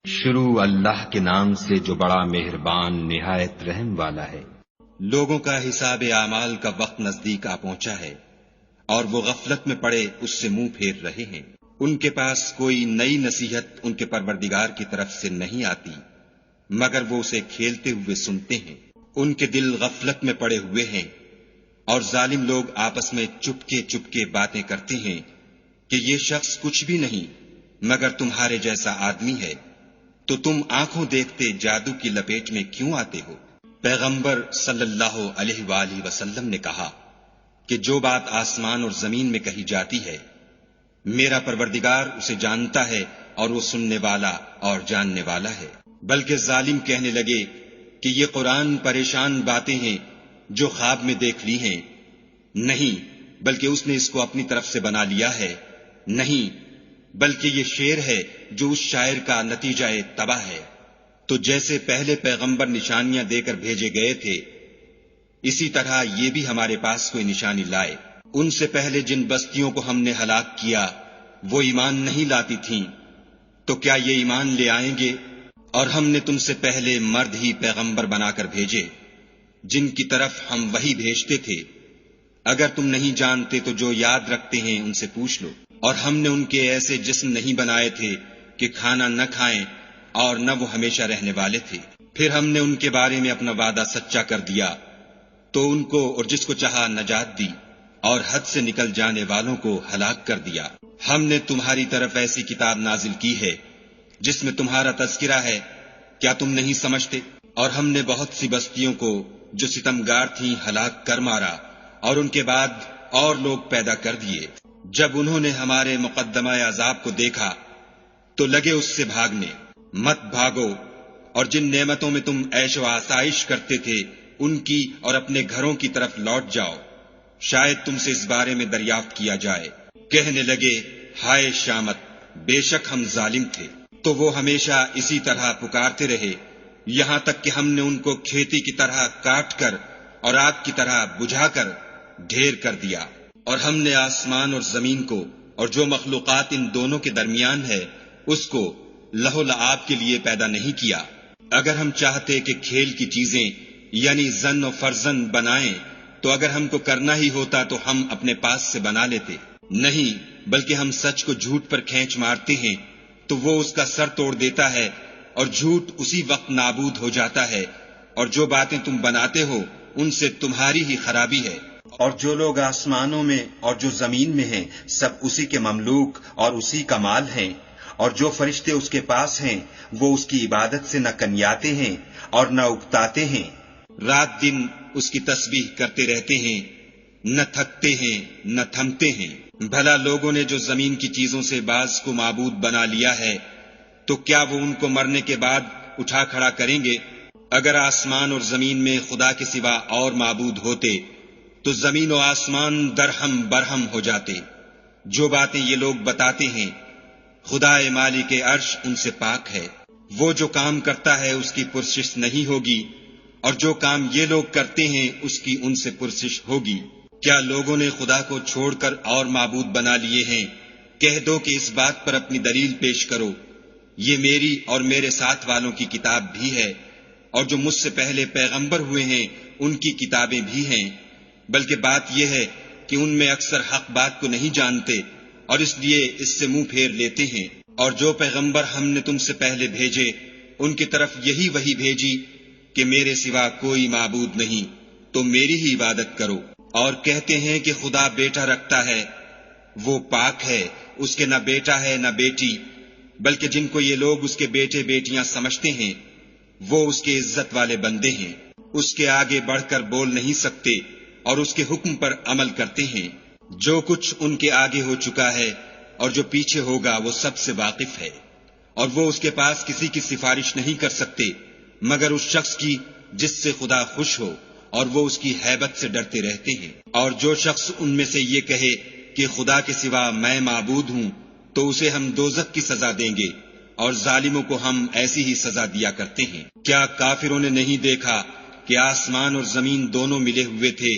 شروع اللہ کے نام سے جو بڑا مہربان نہایت رحم والا ہے۔ لوگوں کا حساب اعمال کا وقت نزدیک آ پہنچا ہے اور وہ غفلت میں پڑے اس سے منہ پھیر رہے ہیں۔ ان کے پاس کوئی نئی نصیحت ان کے پروردگار کی طرف سے نہیں آتی مگر وہ اسے کھیلتے ہوئے سنتے ہیں۔ ان کے دل غفلت میں پڑے ہوئے ہیں اور ظالم لوگ آپس میں چپکے چپکے باتیں کرتے ہیں کہ یہ شخص کچھ بھی نہیں مگر تمہارے جیسا آدمی ہے، تو تم آنکھوں دیکھتے جادو کی لپیٹ میں کیوں آتے ہو؟ پیغمبر صلی اللہ علیہ وآلہ وسلم نے کہا کہ جو بات آسمان اور زمین میں کہی جاتی ہے میرا پروردگار اسے جانتا ہے اور وہ سننے والا اور جاننے والا ہے۔ بلکہ ظالم کہنے لگے کہ یہ قرآن پریشان باتیں ہیں جو خواب میں دیکھ لی ہیں، نہیں بلکہ اس نے اس کو اپنی طرف سے بنا لیا ہے، نہیں بلکہ یہ شعر ہے جو اس شاعر کا نتیجہ تباہ ہے۔ تو جیسے پہلے پیغمبر نشانیاں دے کر بھیجے گئے تھے اسی طرح یہ بھی ہمارے پاس کوئی نشانی لائے۔ ان سے پہلے جن بستیوں کو ہم نے ہلاک کیا وہ ایمان نہیں لاتی تھیں، تو کیا یہ ایمان لے آئیں گے؟ اور ہم نے تم سے پہلے مرد ہی پیغمبر بنا کر بھیجے جن کی طرف ہم وحی بھیجتے تھے۔ اگر تم نہیں جانتے تو جو یاد رکھتے ہیں ان سے پوچھ لو۔ اور ہم نے ان کے ایسے جسم نہیں بنائے تھے کہ کھانا نہ کھائیں اور نہ وہ ہمیشہ رہنے والے تھے۔ پھر ہم نے ان کے بارے میں اپنا وعدہ سچا کر دیا تو ان کو اور جس کو چاہا نجات دی اور حد سے نکل جانے والوں کو ہلاک کر دیا۔ ہم نے تمہاری طرف ایسی کتاب نازل کی ہے جس میں تمہارا تذکرہ ہے، کیا تم نہیں سمجھتے؟ اور ہم نے بہت سی بستیوں کو جو ستمگار تھیں ہلاک کر مارا اور ان کے بعد اور لوگ پیدا کر دیے۔ جب انہوں نے ہمارے مقدمہ عذاب کو دیکھا تو لگے اس سے بھاگنے۔ مت بھاگو اور جن نعمتوں میں تم عیش و آسائش کرتے تھے ان کی اور اپنے گھروں کی طرف لوٹ جاؤ، شاید تم سے اس بارے میں دریافت کیا جائے۔ کہنے لگے ہائے شامت، بے شک ہم ظالم تھے۔ تو وہ ہمیشہ اسی طرح پکارتے رہے یہاں تک کہ ہم نے ان کو کھیتی کی طرح کاٹ کر اور آگ کی طرح بجھا کر ڈھیر کر دیا۔ اور ہم نے آسمان اور زمین کو اور جو مخلوقات ان دونوں کے درمیان ہے اس کو لہو لعاب کے لیے پیدا نہیں کیا۔ اگر ہم چاہتے کہ کھیل کی چیزیں یعنی زن و فرزن بنائیں تو اگر ہم کو کرنا ہی ہوتا تو ہم اپنے پاس سے بنا لیتے، نہیں بلکہ ہم سچ کو جھوٹ پر کھینچ مارتے ہیں تو وہ اس کا سر توڑ دیتا ہے اور جھوٹ اسی وقت نابود ہو جاتا ہے، اور جو باتیں تم بناتے ہو ان سے تمہاری ہی خرابی ہے۔ اور جو لوگ آسمانوں میں اور جو زمین میں ہیں سب اسی کے مملوک اور اسی کا مال ہیں، اور جو فرشتے اس کے پاس ہیں وہ اس کی عبادت سے نہ کنیاتے ہیں اور نہ اکتاتے ہیں، رات دن اس کی تسبیح کرتے رہتے ہیں، نہ تھکتے ہیں نہ تھمتے ہیں۔ بھلا لوگوں نے جو زمین کی چیزوں سے بعض کو معبود بنا لیا ہے تو کیا وہ ان کو مرنے کے بعد اٹھا کھڑا کریں گے؟ اگر آسمان اور زمین میں خدا کے سوا اور معبود ہوتے تو زمین و آسمان درہم برہم ہو جاتے۔ جو باتیں یہ لوگ بتاتے ہیں خدا مالک عرش ان سے پاک ہے، وہ جو کام کرتا ہے اس کی پرسش نہیں ہوگی اور جو کام یہ لوگ کرتے ہیں اس کی ان سے پرسش ہوگی۔ کیا لوگوں نے خدا کو چھوڑ کر اور معبود بنا لیے ہیں؟ کہہ دو کہ اس بات پر اپنی دلیل پیش کرو، یہ میری اور میرے ساتھ والوں کی کتاب بھی ہے اور جو مجھ سے پہلے پیغمبر ہوئے ہیں ان کی کتابیں بھی ہیں، بلکہ بات یہ ہے کہ ان میں اکثر حق بات کو نہیں جانتے اور اس لیے اس سے منہ پھیر لیتے ہیں۔ اور جو پیغمبر ہم نے تم سے پہلے بھیجے ان کی طرف یہی وحی بھیجی کہ میرے سوا کوئی معبود نہیں تو میری ہی عبادت کرو۔ اور کہتے ہیں کہ خدا بیٹا رکھتا ہے، وہ پاک ہے، اس کے نہ بیٹا ہے نہ بیٹی، بلکہ جن کو یہ لوگ اس کے بیٹے بیٹیاں سمجھتے ہیں وہ اس کے عزت والے بندے ہیں، اس کے آگے بڑھ کر بول نہیں سکتے اور اس کے حکم پر عمل کرتے ہیں۔ جو کچھ ان کے آگے ہو چکا ہے اور جو پیچھے ہوگا وہ سب سے واقف ہے، اور وہ اس کے پاس کسی کی سفارش نہیں کر سکتے مگر اس شخص کی جس سے خدا خوش ہو، اور وہ اس کی ہیبت سے ڈرتے رہتے ہیں۔ اور جو شخص ان میں سے یہ کہے کہ خدا کے سوا میں معبود ہوں تو اسے ہم دوزخ کی سزا دیں گے، اور ظالموں کو ہم ایسی ہی سزا دیا کرتے ہیں۔ کیا کافروں نے نہیں دیکھا کہ آسمان اور زمین دونوں ملے ہوئے تھے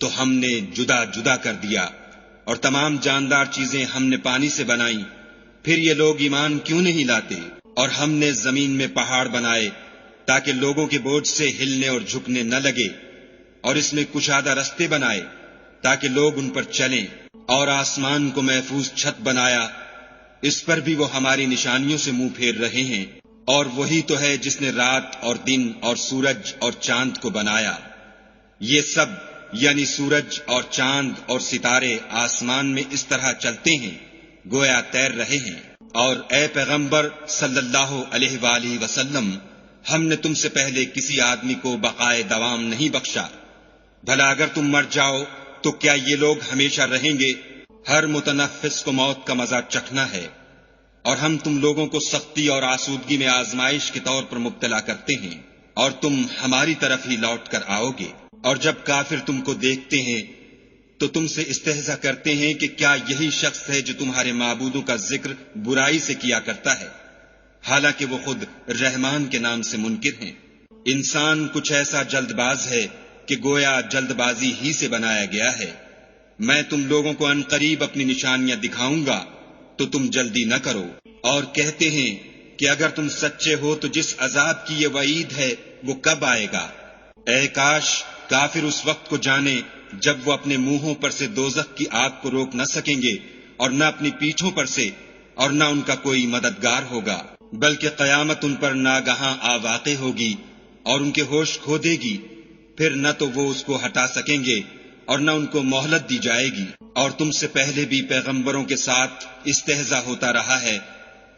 تو ہم نے جدا جدا کر دیا، اور تمام جاندار چیزیں ہم نے پانی سے بنائیں، پھر یہ لوگ ایمان کیوں نہیں لاتے؟ اور ہم نے زمین میں پہاڑ بنائے تاکہ لوگوں کے بوجھ سے ہلنے اور جھکنے نہ لگے، اور اس میں کشادہ رستے بنائے تاکہ لوگ ان پر چلیں، اور آسمان کو محفوظ چھت بنایا، اس پر بھی وہ ہماری نشانیوں سے منہ پھیر رہے ہیں۔ اور وہی تو ہے جس نے رات اور دن اور سورج اور چاند کو بنایا۔ یہ سب یعنی سورج اور چاند اور ستارے آسمان میں اس طرح چلتے ہیں گویا تیر رہے ہیں۔ اور اے پیغمبر صلی اللہ علیہ وآلہ وسلم، ہم نے تم سے پہلے کسی آدمی کو بقائے دوام نہیں بخشا، بھلا اگر تم مر جاؤ تو کیا یہ لوگ ہمیشہ رہیں گے؟ ہر متنفس کو موت کا مزہ چکھنا ہے، اور ہم تم لوگوں کو سختی اور آسودگی میں آزمائش کے طور پر مبتلا کرتے ہیں، اور تم ہماری طرف ہی لوٹ کر آؤ گے۔ اور جب کافر تم کو دیکھتے ہیں تو تم سے استہزا کرتے ہیں کہ کیا یہی شخص ہے جو تمہارے معبودوں کا ذکر برائی سے کیا کرتا ہے، حالانکہ وہ خود رحمان کے نام سے منکر ہیں۔ انسان کچھ ایسا جلد باز ہے کہ گویا جلد بازی ہی سے بنایا گیا ہے۔ میں تم لوگوں کو عنقریب اپنی نشانیاں دکھاؤں گا تو تم جلدی نہ کرو۔ اور کہتے ہیں کہ اگر تم سچے ہو تو جس عذاب کی یہ وعید ہے وہ کب آئے گا؟ اے کاش کافر اس وقت کو جانے جب وہ اپنے منہوں پر سے دوزخ کی آگ کو روک نہ سکیں گے، اور نہ اپنی پیٹھوں پر سے، اور نہ ان کا کوئی مددگار ہوگا، بلکہ قیامت ان پر ناگہاں آ واقع ہوگی اور ان کے ہوش کھو دے گی، پھر نہ تو وہ اس کو ہٹا سکیں گے اور نہ ان کو مہلت دی جائے گی۔ اور تم سے پہلے بھی پیغمبروں کے ساتھ استہزا ہوتا رہا ہے،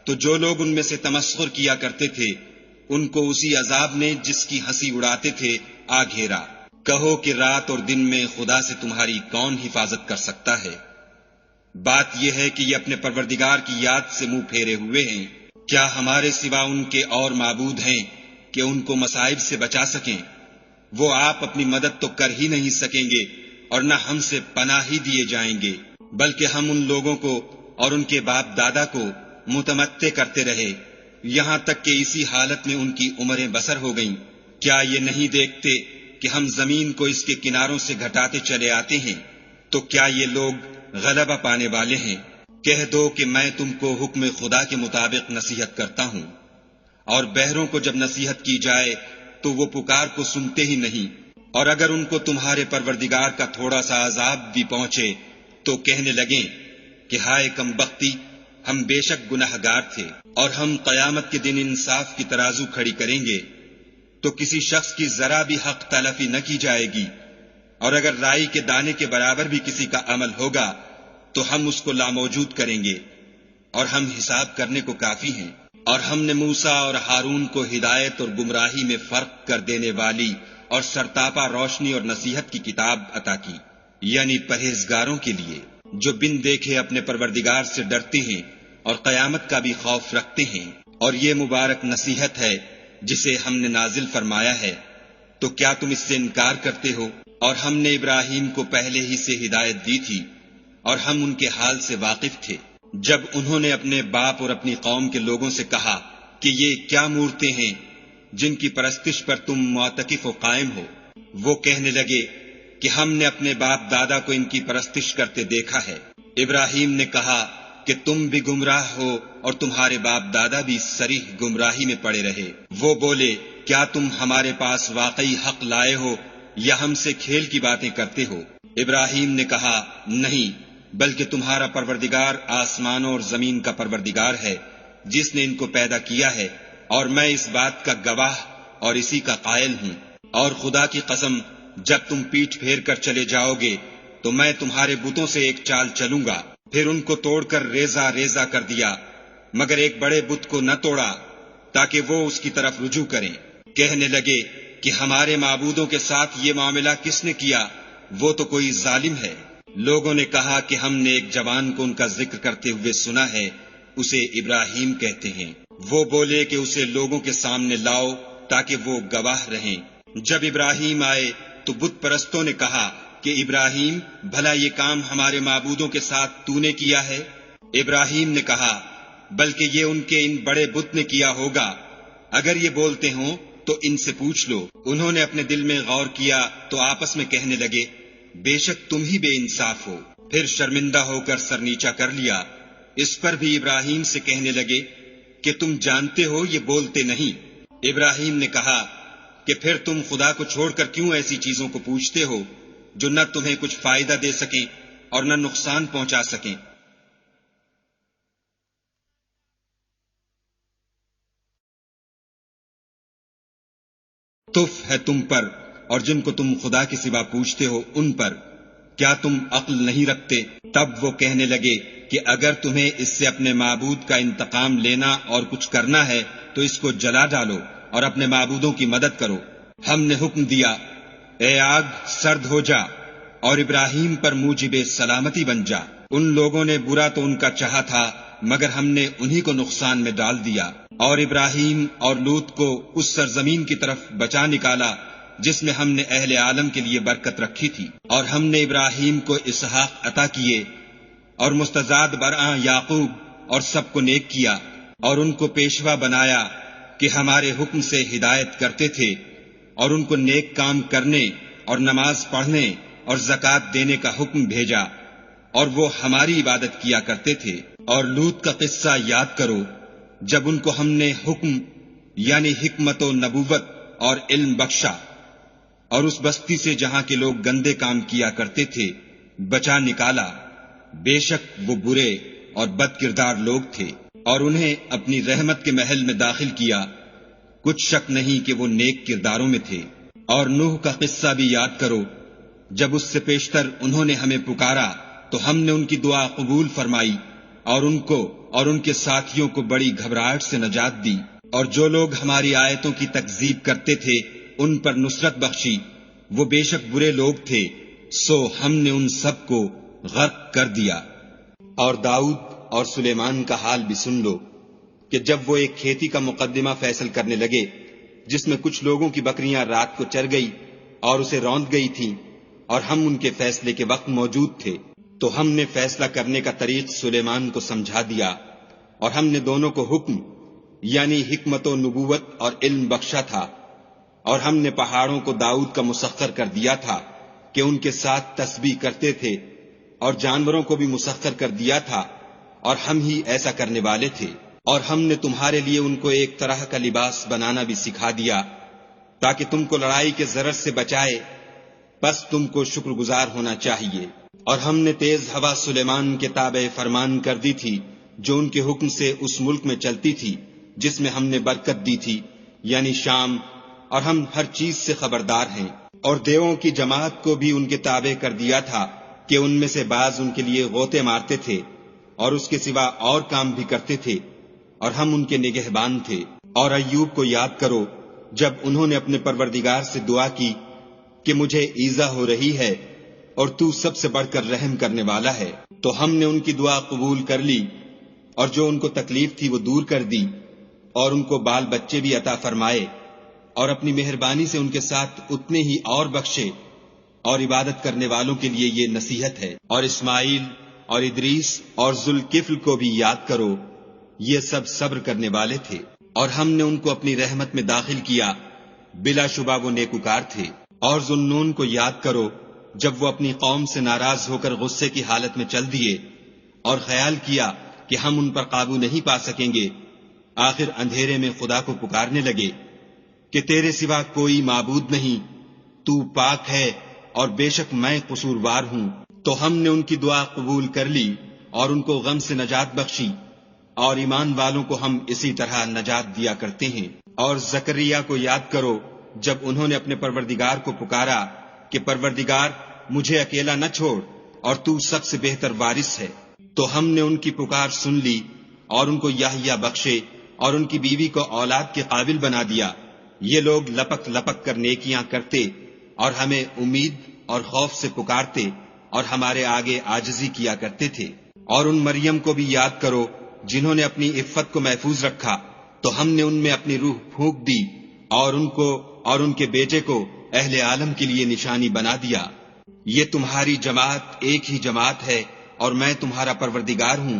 تو جو لوگ ان میں سے تمسخر کیا کرتے تھے ان کو اسی عذاب نے جس کی ہنسی اڑاتے تھے آ گھیرا۔ کہو کہ رات اور دن میں خدا سے تمہاری کون حفاظت کر سکتا ہے؟ بات یہ ہے کہ یہ اپنے پروردگار کی یاد سے منہ پھیرے ہوئے ہیں۔ کیا ہمارے سوا ان کے اور معبود ہیں کہ ان کو مصائب سے بچا سکیں؟ وہ آپ اپنی مدد تو کر ہی نہیں سکیں گے اور نہ ہم سے پناہ ہی دیے جائیں گے، بلکہ ہم ان لوگوں کو اور ان کے باپ دادا کو متمتع کرتے رہے یہاں تک کہ اسی حالت میں ان کی عمریں بسر ہو گئیں۔ کیا یہ نہیں دیکھتے کہ ہم زمین کو اس کے کناروں سے گھٹاتے چلے آتے ہیں؟ تو کیا یہ لوگ غلبہ پانے والے ہیں؟ کہہ دو کہ میں تم کو حکم خدا کے مطابق نصیحت کرتا ہوں، اور بہروں کو جب نصیحت کی جائے تو وہ پکار کو سنتے ہی نہیں، اور اگر ان کو تمہارے پروردگار کا تھوڑا سا عذاب بھی پہنچے تو کہنے لگیں کہ ہائے کم بختی، ہم بے شک گناہگار تھے، اور ہم قیامت کے دن انصاف کی ترازو کھڑی کریں گے تو کسی شخص کی ذرا بھی حق تلفی نہ کی جائے گی، اور اگر رائی کے دانے کے برابر بھی کسی کا عمل ہوگا تو ہم اس کو لاموجود کریں گے، اور ہم حساب کرنے کو کافی ہیں۔ اور ہم نے موسیٰ اور ہارون کو ہدایت اور گمراہی میں فرق کر دینے والی اور سرتاپا روشنی اور نصیحت کی کتاب عطا کی، یعنی پرہیزگاروں کے لیے جو بن دیکھے اپنے پروردگار سے ڈرتے ہیں اور قیامت کا بھی خوف رکھتے ہیں۔ اور یہ مبارک نصیحت ہے جسے ہم نے نازل فرمایا ہے، تو کیا تم اس سے انکار کرتے ہو؟ اور ہم نے ابراہیم کو پہلے ہی سے ہدایت دی تھی، اور ہم ان کے حال سے واقف تھے جب انہوں نے اپنے باپ اور اپنی قوم کے لوگوں سے کہا کہ یہ کیا مورتیں ہیں جن کی پرستش پر تم معتکف و قائم ہو؟ وہ کہنے لگے کہ ہم نے اپنے باپ دادا کو ان کی پرستش کرتے دیکھا ہے۔ ابراہیم نے کہا کہ تم بھی گمراہ ہو اور تمہارے باپ دادا بھی صریح گمراہی میں پڑے رہے۔ وہ بولے کیا تم ہمارے پاس واقعی حق لائے ہو یا ہم سے کھیل کی باتیں کرتے ہو؟ ابراہیم نے کہا نہیں، بلکہ تمہارا پروردگار آسمانوں اور زمین کا پروردگار ہے جس نے ان کو پیدا کیا ہے، اور میں اس بات کا گواہ اور اسی کا قائل ہوں۔ اور خدا کی قسم جب تم پیٹھ پھیر کر چلے جاؤ گے تو میں تمہارے بتوں سے ایک چال چلوں گا۔ پھر ان کو توڑ کر ریزہ ریزہ کر دیا، مگر ایک بڑے بت کو نہ توڑا تاکہ وہ اس کی طرف رجوع کریں۔ کہنے لگے کہ ہمارے معبودوں کے ساتھ یہ معاملہ کس نے کیا؟ وہ تو کوئی ظالم ہے۔ لوگوں نے کہا کہ ہم نے ایک جوان کو ان کا ذکر کرتے ہوئے سنا ہے، اسے ابراہیم کہتے ہیں۔ وہ بولے کہ اسے لوگوں کے سامنے لاؤ تاکہ وہ گواہ رہیں۔ جب ابراہیم آئے تو بت پرستوں نے کہا کہ ابراہیم بھلا یہ کام ہمارے معبودوں کے ساتھ تو نے کیا ہے؟ ابراہیم نے کہا بلکہ یہ ان کے ان بڑے بت نے کیا ہوگا، اگر یہ بولتے ہوں تو ان سے پوچھ لو۔ انہوں نے اپنے دل میں غور کیا تو آپس میں کہنے لگے بے شک تم ہی بے انصاف ہو۔ پھر شرمندہ ہو کر سر نیچا کر لیا۔ اس پر بھی ابراہیم سے کہنے لگے کہ تم جانتے ہو یہ بولتے نہیں۔ ابراہیم نے کہا کہ پھر تم خدا کو چھوڑ کر کیوں ایسی چیزوں کو پوچھتے ہو جو نہ تمہیں کچھ فائدہ دے سکیں اور نہ نقصان پہنچا سکیں؟ تف ہے تم پر اور جن کو تم خدا کے سوا پوچھتے ہو ان پر، کیا تم عقل نہیں رکھتے؟ تب وہ کہنے لگے کہ اگر تمہیں اس سے اپنے معبود کا انتقام لینا اور کچھ کرنا ہے تو اس کو جلا ڈالو اور اپنے معبودوں کی مدد کرو۔ ہم نے حکم دیا، اے آگ سرد ہو جا اور ابراہیم پر موجب سلامتی بن جا۔ ان لوگوں نے برا تو ان کا چاہا تھا مگر ہم نے انہی کو نقصان میں ڈال دیا، اور ابراہیم اور لوط کو اس سرزمین کی طرف بچا نکالا جس میں ہم نے اہل عالم کے لیے برکت رکھی تھی۔ اور ہم نے ابراہیم کو اسحاق عطا کیے اور مستزاد برآں یعقوب اور سب کو نیک کیا، اور ان کو پیشوا بنایا کہ ہمارے حکم سے ہدایت کرتے تھے، اور ان کو نیک کام کرنے اور نماز پڑھنے اور زکوٰۃ دینے کا حکم بھیجا، اور وہ ہماری عبادت کیا کرتے تھے۔ اور لوط کا قصہ یاد کرو جب ان کو ہم نے حکم یعنی حکمت و نبوت اور علم بخشا، اور اس بستی سے جہاں کے لوگ گندے کام کیا کرتے تھے بچا نکالا۔ بے شک وہ برے اور بد کردار لوگ تھے، اور انہیں اپنی رحمت کے محل میں داخل کیا، کچھ شک نہیں کہ وہ نیک کرداروں میں تھے۔ اور نوح کا قصہ بھی یاد کرو جب اس سے پیشتر انہوں نے ہمیں پکارا تو ہم نے ان کی دعا قبول فرمائی، اور ان کو اور ان کے ساتھیوں کو بڑی گھبراہٹ سے نجات دی، اور جو لوگ ہماری آیتوں کی تکذیب کرتے تھے ان پر نصرت بخشی۔ وہ بے شک برے لوگ تھے، سو ہم نے ان سب کو غرق کر دیا۔ اور داؤد اور سلیمان کا حال بھی سن لو کہ جب وہ ایک کھیتی کا مقدمہ فیصل کرنے لگے جس میں کچھ لوگوں کی بکریاں رات کو چر گئی اور اسے روند گئی تھیں، اور ہم ان کے فیصلے کے وقت موجود تھے، تو ہم نے فیصلہ کرنے کا طریق سلیمان کو سمجھا دیا، اور ہم نے دونوں کو حکم یعنی حکمت و نبوت اور علم بخشا تھا، اور ہم نے پہاڑوں کو داؤد کا مسخر کر دیا تھا کہ ان کے ساتھ تسبیح کرتے تھے، اور جانوروں کو بھی مسخر کر دیا تھا، اور ہم ہی ایسا کرنے والے تھے۔ اور ہم نے تمہارے لیے ان کو ایک طرح کا لباس بنانا بھی سکھا دیا تاکہ تم کو لڑائی کے ضرر سے بچائے، بس تم کو شکر گزار ہونا چاہیے۔ اور ہم نے تیز ہوا سلیمان کے تابع فرمان کر دی تھی جو ان کے حکم سے اس ملک میں چلتی تھی جس میں ہم نے برکت دی تھی یعنی شام، اور ہم ہر چیز سے خبردار ہیں۔ اور دیووں کی جماعت کو بھی ان کے تابع کر دیا تھا کہ ان میں سے بعض ان کے لیے غوطے مارتے تھے اور اس کے سوا اور کام بھی کرتے تھے، اور ہم ان کے نگہبان تھے۔ اور ایوب کو یاد کرو جب انہوں نے اپنے پروردگار سے دعا کی کہ مجھے ایذا ہو رہی ہے اور تو سب سے بڑھ کر رحم کرنے والا ہے، تو ہم نے ان کی دعا قبول کر لی، اور جو ان کو تکلیف تھی وہ دور کر دی، اور ان کو بال بچے بھی عطا فرمائے، اور اپنی مہربانی سے ان کے ساتھ اتنے ہی اور بخشے۔ اور عبادت کرنے والوں کے لیے یہ نصیحت ہے۔ اور اسماعیل اور ادریس اور ذوالکفل کو بھی یاد کرو، یہ سب صبر کرنے والے تھے، اور ہم نے ان کو اپنی رحمت میں داخل کیا، بلا شبہ وہ نیکوکار تھے۔ اور ذوالنون کو یاد کرو جب وہ اپنی قوم سے ناراض ہو کر غصے کی حالت میں چل دیے اور خیال کیا کہ ہم ان پر قابو نہیں پا سکیں گے، آخر اندھیرے میں خدا کو پکارنے لگے کہ تیرے سوا کوئی معبود نہیں، تو پاک ہے اور بے شک میں قصوروار ہوں۔ تو ہم نے ان کی دعا قبول کر لی اور ان کو غم سے نجات بخشی، اور ایمان والوں کو ہم اسی طرح نجات دیا کرتے ہیں۔ اور زکریا کو یاد کرو جب انہوں نے اپنے پروردگار کو پکارا کہ پروردگار مجھے اکیلا نہ چھوڑ اور تو سب سے بہتر وارث ہے، تو ہم نے ان کی پکار سن لی اور ان کو یحییٰ بخشے اور ان کی بیوی کو اولاد کے قابل بنا دیا۔ یہ لوگ لپک لپک کر نیکیاں کرتے اور ہمیں امید اور خوف سے پکارتے اور ہمارے آگے عاجزی کیا کرتے تھے۔ اور ان مریم کو بھی یاد کرو جنہوں نے اپنی عفت کو محفوظ رکھا، تو ہم نے ان میں اپنی روح پھونک دی اور ان کو اور ان کے بیٹے کو اہل عالم کے لیے نشانی بنا دیا۔ یہ تمہاری جماعت ایک ہی جماعت ہے اور میں تمہارا پروردگار ہوں،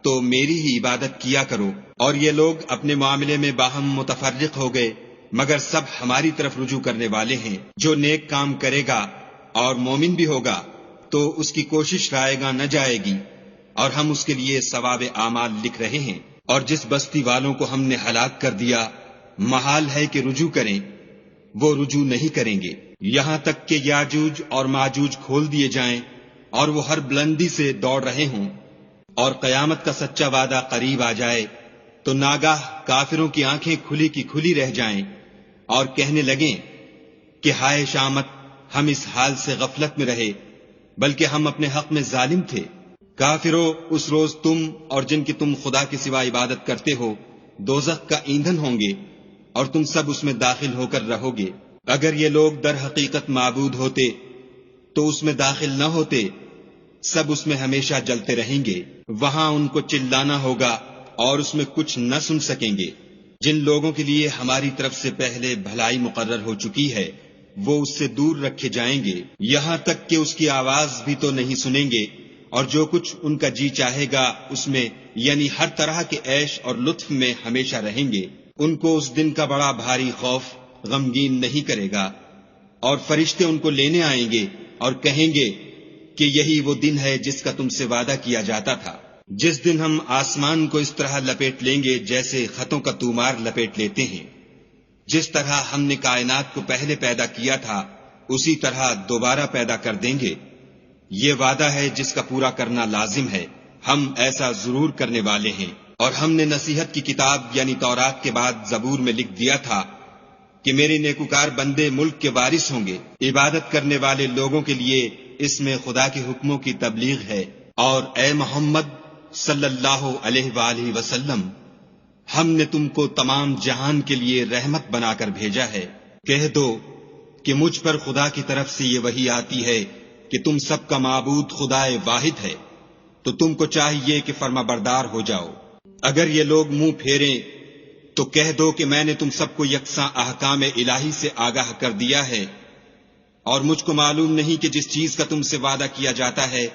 تو میری ہی عبادت کیا کرو۔ اور یہ لوگ اپنے معاملے میں باہم متفرق ہو گئے، مگر سب ہماری طرف رجوع کرنے والے ہیں۔ جو نیک کام کرے گا اور مومن بھی ہوگا تو اس کی کوشش رائے گاں نہ جائے گی، اور ہم اس کے لیے ثواب اعمال لکھ رہے ہیں۔ اور جس بستی والوں کو ہم نے ہلاک کر دیا محال ہے کہ رجوع کریں، وہ رجوع نہیں کریں گے، یہاں تک کہ یاجوج اور ماجوج کھول دیے جائیں اور وہ ہر بلندی سے دوڑ رہے ہوں، اور قیامت کا سچا وعدہ قریب آ جائے تو ناگاہ کافروں کی آنکھیں کھلی کی کھلی رہ جائیں اور کہنے لگیں کہ ہائے شامت، ہم اس حال سے غفلت میں رہے بلکہ ہم اپنے حق میں ظالم تھے۔ کافروں، اس روز تم اور جن کی تم خدا کے سوا عبادت کرتے ہو دوزخ کا ایندھن ہوں گے اور تم سب اس میں داخل ہو کر رہو گے۔ اگر یہ لوگ در حقیقت معبود ہوتے تو اس میں داخل نہ ہوتے، سب اس میں ہمیشہ جلتے رہیں گے، وہاں ان کو چلانا ہوگا اور اس میں کچھ نہ سن سکیں گے۔ جن لوگوں کے لیے ہماری طرف سے پہلے بھلائی مقرر ہو چکی ہے وہ اس سے دور رکھے جائیں گے، یہاں تک کہ اس کی آواز بھی تو نہیں سنیں گے، اور جو کچھ ان کا جی چاہے گا اس میں، یعنی ہر طرح کے عیش اور لطف میں ہمیشہ رہیں گے۔ ان کو اس دن کا بڑا بھاری خوف غمگین نہیں کرے گا، اور فرشتے ان کو لینے آئیں گے اور کہیں گے کہ یہی وہ دن ہے جس کا تم سے وعدہ کیا جاتا تھا، جس دن ہم آسمان کو اس طرح لپیٹ لیں گے جیسے خطوں کا تومار لپیٹ لیتے ہیں۔ جس طرح ہم نے کائنات کو پہلے پیدا کیا تھا اسی طرح دوبارہ پیدا کر دیں گے، یہ وعدہ ہے جس کا پورا کرنا لازم ہے، ہم ایسا ضرور کرنے والے ہیں۔ اور ہم نے نصیحت کی کتاب یعنی تورات کے بعد زبور میں لکھ دیا تھا کہ میرے نیکوکار بندے ملک کے وارث ہوں گے، عبادت کرنے والے لوگوں کے لیے اس میں خدا کے حکموں کی تبلیغ ہے۔ اور اے محمد صلی اللہ علیہ وآلہ وسلم، ہم نے تم کو تمام جہان کے لیے رحمت بنا کر بھیجا ہے۔ کہہ دو کہ مجھ پر خدا کی طرف سے یہ وحی آتی ہے کہ تم سب کا معبود خدا واحد ہے، تو تم کو چاہیے کہ فرما بردار ہو جاؤ۔ اگر یہ لوگ منہ پھیریں تو کہہ دو کہ میں نے تم سب کو یکساں احکام الہی سے آگاہ کر دیا ہے، اور مجھ کو معلوم نہیں کہ جس چیز کا تم سے وعدہ کیا جاتا ہے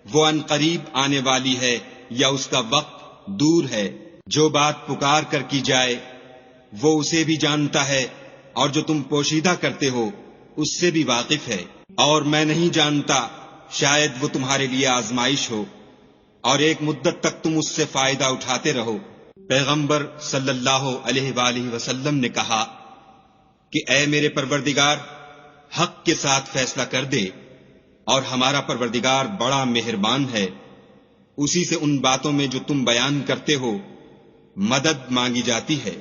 وہ ان قریب آنے والی ہے یا اس کا وقت دور ہے۔ جو بات پکار کر کی جائے وہ اسے بھی جانتا ہے، اور جو تم پوشیدہ کرتے ہو اس سے بھی واقف ہے، اور میں نہیں جانتا، شاید وہ تمہارے لیے آزمائش ہو اور ایک مدت تک تم اس سے فائدہ اٹھاتے رہو۔ پیغمبر صلی اللہ علیہ وآلہ وسلم نے کہا کہ اے میرے پروردگار، حق کے ساتھ فیصلہ کر دے، اور ہمارا پروردگار بڑا مہربان ہے، اسی سے ان باتوں میں جو تم بیان کرتے ہو مدد مانگی جاتی ہے۔